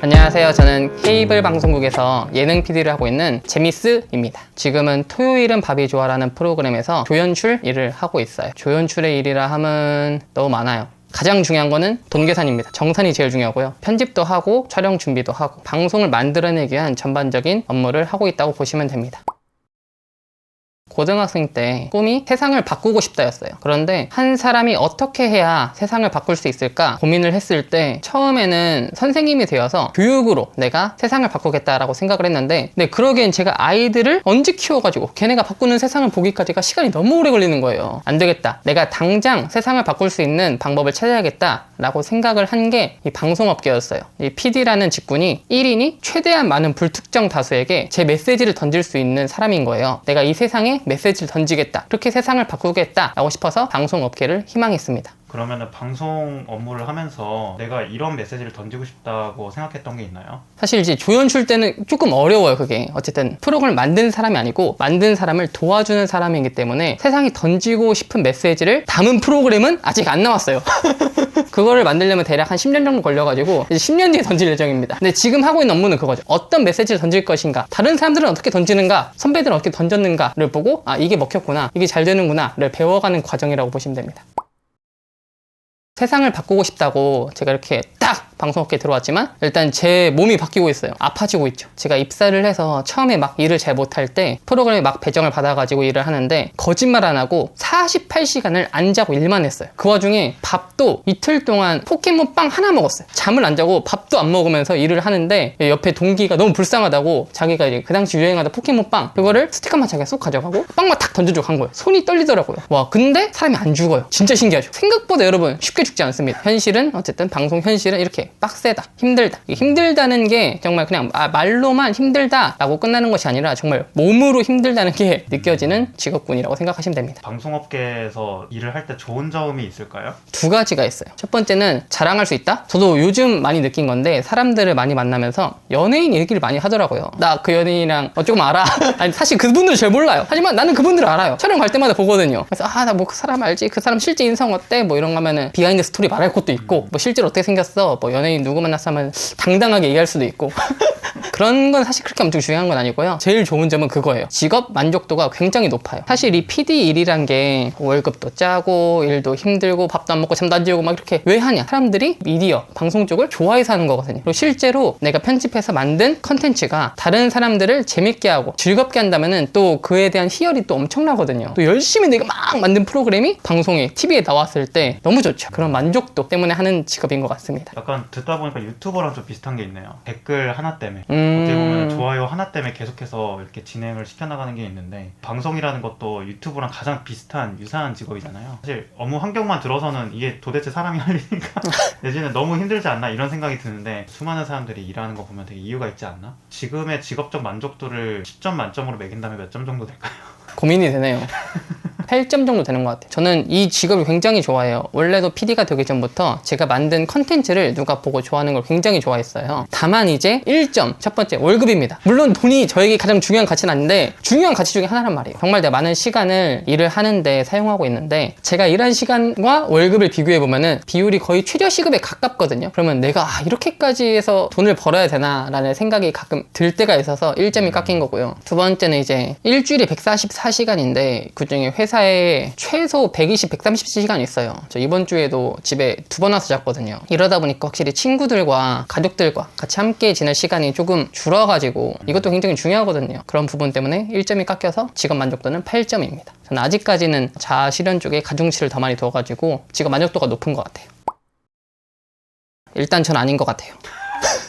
안녕하세요. 저는 케이블 방송국에서 예능 PD를 하고 있는 제미스입니다. 지금은 토요일은 밥이 좋아라는 프로그램에서 조연출 일을 하고 있어요. 조연출의 일이라 하면 너무 많아요. 가장 중요한 거는 돈 계산입니다. 정산이 제일 중요하고요. 편집도 하고 촬영 준비도 하고 방송을 만들어내기 위한 전반적인 업무를 하고 있다고 보시면 됩니다. 고등학생 때 꿈이 세상을 바꾸고 싶다였어요. 그런데 한 사람이 어떻게 해야 세상을 바꿀 수 있을까 고민을 했을 때 처음에는 선생님이 되어서 교육으로 내가 세상을 바꾸겠다라고 생각을 했는데 근데 그러기엔 제가 아이들을 언제 키워가지고 걔네가 바꾸는 세상을 보기까지가 시간이 너무 오래 걸리는 거예요. 안 되겠다. 내가 당장 세상을 바꿀 수 있는 방법을 찾아야겠다 라고 생각을 한 게 이 방송업계였어요. 이 PD라는 직군이 1인이 최대한 많은 불특정 다수에게 제 메시지를 던질 수 있는 사람인 거예요. 내가 이 세상에 메시지를 던지겠다. 그렇게 세상을 바꾸겠다 라고 싶어서 방송업계를 희망했습니다. 그러면은 방송 업무를 하면서 내가 이런 메시지를 던지고 싶다고 생각했던 게 있나요? 사실 이제 조연출 때는 조금 어려워요. 그게 어쨌든 프로그램을 만든 사람이 아니고 만든 사람을 도와주는 사람이기 때문에 세상이 던지고 싶은 메시지를 담은 프로그램은 아직 안 나왔어요. 그거를 만들려면 대략 한 10년 정도 걸려가지고 이제 10년 뒤에 던질 예정입니다. 근데 지금 하고 있는 업무는 그거죠. 어떤 메시지를 던질 것인가, 다른 사람들은 어떻게 던지는가, 선배들은 어떻게 던졌는가를 보고 아 이게 먹혔구나, 이게 잘 되는구나를 배워가는 과정이라고 보시면 됩니다. 세상을 바꾸고 싶다고 제가 이렇게 딱 방송업계에 들어왔지만 일단 제 몸이 바뀌고 있어요. 아파지고 있죠. 제가 입사를 해서 처음에 막 일을 잘 못할 때 프로그램에 막 배정을 받아가지고 일을 하는데 거짓말 안 하고 48시간을 안 자고 일만 했어요. 그 와중에 밥도 이틀 동안 포켓몬빵 하나 먹었어요. 잠을 안 자고 밥도 안 먹으면서 일을 하는데 옆에 동기가 너무 불쌍하다고 자기가 이제 그 당시 유행하던 포켓몬빵 그거를 스티커만 자기가 쏙 가져가고 빵만 탁 던져주고 간 거예요. 손이 떨리더라고요. 와 근데 사람이 안 죽어요. 진짜 신기하죠. 생각보다 여러분 쉽게 죽지 않습니다. 현실은 어쨌든 방송 현실은 이렇게 빡세다, 힘들다. 힘들다는 게 정말 그냥 말로만 힘들다라고 끝나는 것이 아니라 정말 몸으로 힘들다는 게 느껴지는 직업군이라고 생각하시면 됩니다. 방송업계에서 일을 할 때 좋은 점이 있을까요? 두 가지가 있어요. 첫 번째는 자랑할 수 있다? 저도 요즘 많이 느낀 건데 사람들을 많이 만나면서 연예인 얘기를 많이 하더라고요. 나 그 연예인이랑 조금 알아. 아니 사실 그분들 잘 몰라요. 하지만 나는 그분들을 알아요. 촬영 갈 때마다 보거든요. 그래서 나 뭐 그 사람 알지? 그 사람 실제 인성 어때? 뭐 이런 거 하면은 비하인드 스토리 말할 것도 있고 뭐 실제로 어떻게 생겼어? 뭐 연예인 누구 만났어 하면 당당하게 얘기할 수도 있고 그런 건 사실 그렇게 엄청 중요한 건 아니고요. 제일 좋은 점은 그거예요. 직업 만족도가 굉장히 높아요. 사실 이 PD 일이란 게 월급도 짜고 일도 힘들고 밥도 안 먹고 잠도 안 재우고 막 이렇게 왜 하냐? 사람들이 미디어, 방송 쪽을 좋아해서 하는 거거든요. 그리고 실제로 내가 편집해서 만든 컨텐츠가 다른 사람들을 재밌게 하고 즐겁게 한다면은 또 그에 대한 희열이 또 엄청나거든요. 또 열심히 내가 막 만든 프로그램이 방송에, TV에 나왔을 때 너무 좋죠. 그런 만족도 때문에 하는 직업인 것 같습니다. 약간 듣다 보니까 유튜버랑 좀 비슷한 게 있네요. 댓글 하나 때문에 어떻게 보면 좋아요 하나 때문에 계속해서 이렇게 진행을 시켜나가는 게 있는데 방송이라는 것도 유튜브랑 가장 비슷한 유사한 직업이잖아요. 사실 업무 환경만 들어서는 이게 도대체 사람이 할 일인가? 내지는 너무 힘들지 않나? 이런 생각이 드는데 수많은 사람들이 일하는 거 보면 되게 이유가 있지 않나? 지금의 직업적 만족도를 10점 만점으로 매긴다면 몇 점 정도 될까요? 고민이 되네요. 8점 정도 되는 것 같아요. 저는 이 직업을 굉장히 좋아해요. 원래도 PD가 되기 전부터 제가 만든 컨텐츠를 누가 보고 좋아하는 걸 굉장히 좋아했어요. 다만 이제 1점, 첫 번째 월급입니다. 물론 돈이 저에게 가장 중요한 가치는 아닌데 중요한 가치 중에 하나란 말이에요. 정말 내가 많은 시간을 일을 하는데 사용하고 있는데 제가 일한 시간과 월급을 비교해보면은 비율이 거의 최저 시급에 가깝거든요. 그러면 내가 이렇게까지 해서 돈을 벌어야 되나 라는 생각이 가끔 들 때가 있어서 1점이 깎인 거고요. 두 번째는 이제 일주일에 144시간인데 그중에 회사에 최소 120, 130시간 있어요. 저 이번 주에도 집에 2번 와서 잤거든요. 이러다 보니까 확실히 친구들과 가족들과 같이 함께 지낼 시간이 조금 줄어가지고 이것도 굉장히 중요하거든요. 그런 부분 때문에 1점이 깎여서 직업 만족도는 8점입니다. 저는 아직까지는 자아 실현 쪽에 가중치를 더 많이 둬가지고 직업 만족도가 높은 것 같아요. 일단 전 아닌 것 같아요.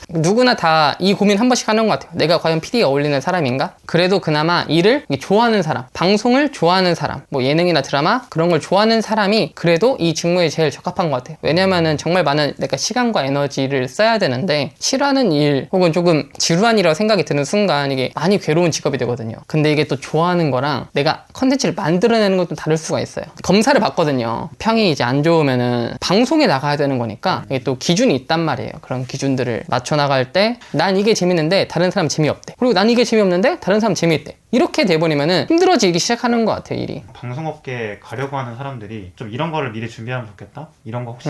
누구나 다 이 고민 한 번씩 하는 것 같아요. 내가 과연 PD가 어울리는 사람인가? 그래도 그나마 일을 좋아하는 사람, 방송을 좋아하는 사람, 뭐 예능이나 드라마 그런 걸 좋아하는 사람이 그래도 이 직무에 제일 적합한 것 같아요. 왜냐면은 정말 많은 내가 시간과 에너지를 써야 되는데 싫어하는 일 혹은 조금 지루한 일이라고 생각이 드는 순간 이게 많이 괴로운 직업이 되거든요. 근데 이게 또 좋아하는 거랑 내가 컨텐츠를 만들어내는 것도 다를 수가 있어요. 검사를 받거든요. 평이 이제 안 좋으면은 방송에 나가야 되는 거니까 이게 또 기준이 있단 말이에요. 그런 기준들을 맞춰 나갈 때 난 이게 재밌는데 다른 사람 재미없대. 그리고 난 이게 재미없는데 다른 사람 재미있대. 이렇게 돼버리면은 힘들어지기 시작하는 것 같아요, 일이. 방송업계에 가려고 하는 사람들이 좀 이런 거를 미리 준비하면 좋겠다? 이런 거 혹시?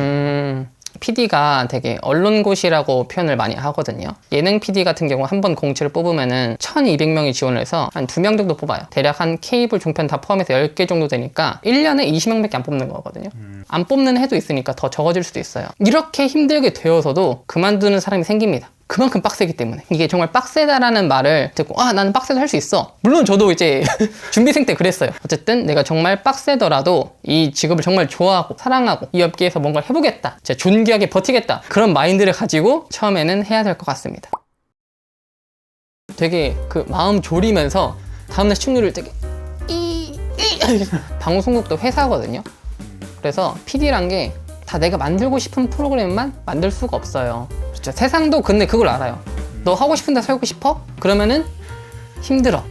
PD가 되게 언론고시라고 표현을 많이 하거든요. 예능 PD 같은 경우 한 번 공채를 뽑으면은 1200명이 지원을 해서 한 2명 정도 뽑아요. 대략 한 케이블 종편 다 포함해서 10개 정도 되니까 1년에 20명밖에 안 뽑는 거거든요. 안 뽑는 해도 있으니까 더 적어질 수도 있어요. 이렇게 힘들게 되어서도 그만두는 사람이 생깁니다. 그만큼 빡세기 때문에. 이게 정말 빡세다라는 말을 듣고 나는 빡세도 할 수 있어. 물론 저도 이제 준비생 때 그랬어요. 어쨌든 내가 정말 빡세더라도 이 직업을 정말 좋아하고 사랑하고 이 업계에서 뭔가를 해보겠다, 진짜 존귀하게 버티겠다, 그런 마인드를 가지고 처음에는 해야 될 것 같습니다. 되게 그 마음 졸이면서 다음날 시청률을 되게 방송국도 회사거든요. 그래서 PD란 게 다 내가 만들고 싶은 프로그램만 만들 수가 없어요. 진짜 세상도 근데 그걸 알아요. 너 하고 싶은 데 살고 싶어? 그러면은 힘들어.